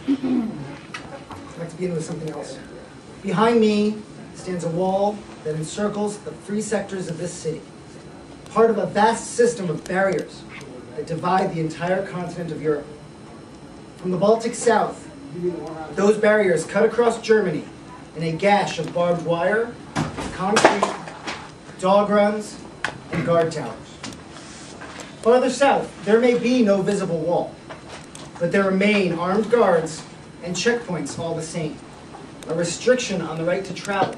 I'd like to begin with something else. Behind me stands a wall that encircles the three sectors of this city, part of a vast system of barriers that divide the entire continent of Europe. From the Baltic south, those barriers cut across Germany in a gash of barbed wire, concrete, dog runs, and guard towers. Farther south, there may be no visible wall, but there remain armed guards and checkpoints all the same, a restriction on the right to travel,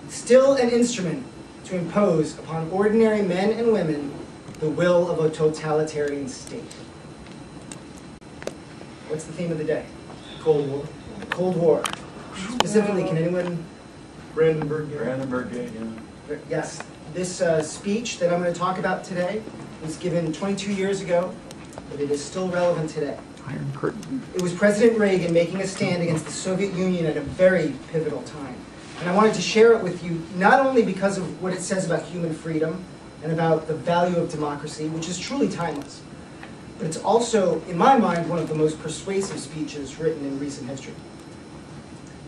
still an instrument to impose upon ordinary men and women the will of a totalitarian state. What's the theme of the day? Cold War. Cold War. Specifically, can anyone? Brandenburg Gate, yeah. Yes. This speech that I'm going to talk about today was given 22 years ago, but it is still relevant today. Iron Curtain. It was President Reagan making a stand against the Soviet Union at a very pivotal time. And I wanted to share it with you, not only because of what it says about human freedom and about the value of democracy, which is truly timeless, but it's also, in my mind, one of the most persuasive speeches written in recent history.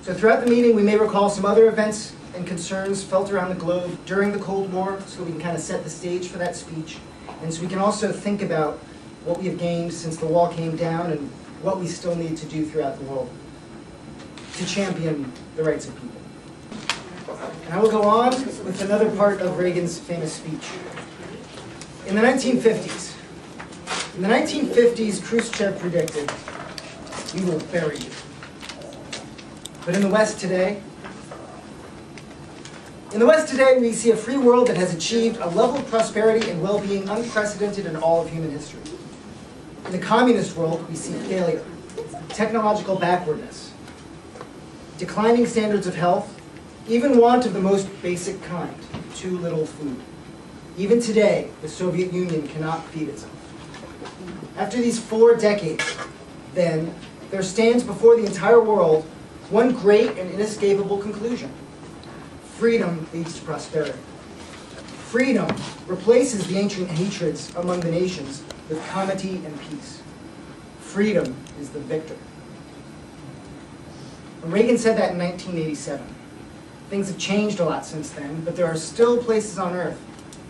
So throughout the meeting, we may recall some other events and concerns felt around the globe during the Cold War, so we can kind of set the stage for that speech. And so we can also think about what we have gained since the wall came down and what we still need to do throughout the world to champion the rights of people. And I will go on with another part of Reagan's famous speech. In the 1950s, Khrushchev predicted, "We will bury you." But in the West today, we see a free world that has achieved a level of prosperity and well-being unprecedented in all of human history. In the communist world, we see failure, technological backwardness, declining standards of health, even want of the most basic kind, too little food. Even today, the Soviet Union cannot feed itself. After these 4 decades, then, there stands before the entire world one great and inescapable conclusion. Freedom leads to prosperity. Freedom replaces the ancient hatreds among the nations with comity and peace. Freedom is the victor. And Reagan said that in 1987. Things have changed a lot since then, but there are still places on earth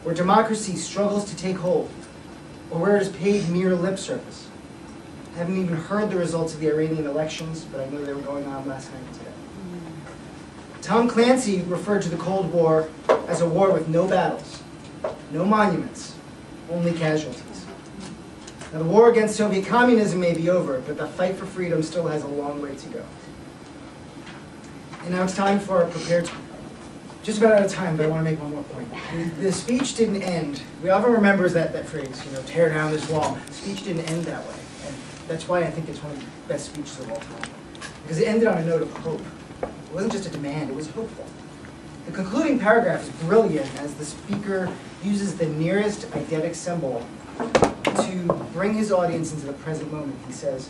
where democracy struggles to take hold, or where it is paid mere lip service. I haven't even heard the results of the Iranian elections, but I know they were going on last night and today. Tom Clancy referred to the Cold War as a war with no battles, no monuments, only casualties. Now, the war against Soviet communism may be over, but the fight for freedom still has a long way to go. And now it's time for our prepared speech. Just about out of time, but I want to make one more point. The speech didn't end. We often remember that phrase, tear down this wall. The speech didn't end that way. And that's why I think it's one of the best speeches of all time. Because it ended on a note of hope. It wasn't just a demand, it was hopeful. The concluding paragraph is brilliant as the speaker uses the nearest eidetic symbol to bring his audience into the present moment. He says,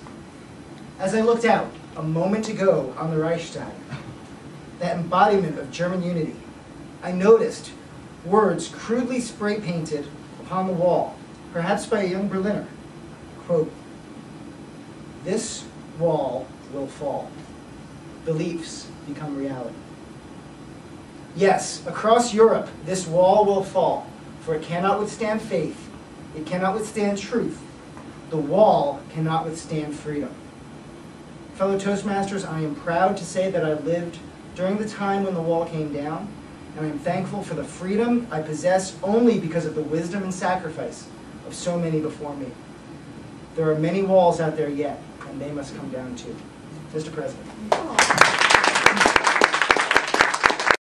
"As I looked out a moment ago on the Reichstag, that embodiment of German unity, I noticed words crudely spray-painted upon the wall, perhaps by a young Berliner. Quote, 'This wall will fall. Beliefs become reality.' Yes, across Europe, this wall will fall, for it cannot withstand faith, it cannot withstand truth. The wall cannot withstand freedom. Fellow Toastmasters, I am proud to say that I lived during the time when the wall came down, and I am thankful for the freedom I possess only because of the wisdom and sacrifice of so many before me. There are many walls out there yet, and they must come down too." Mr. President.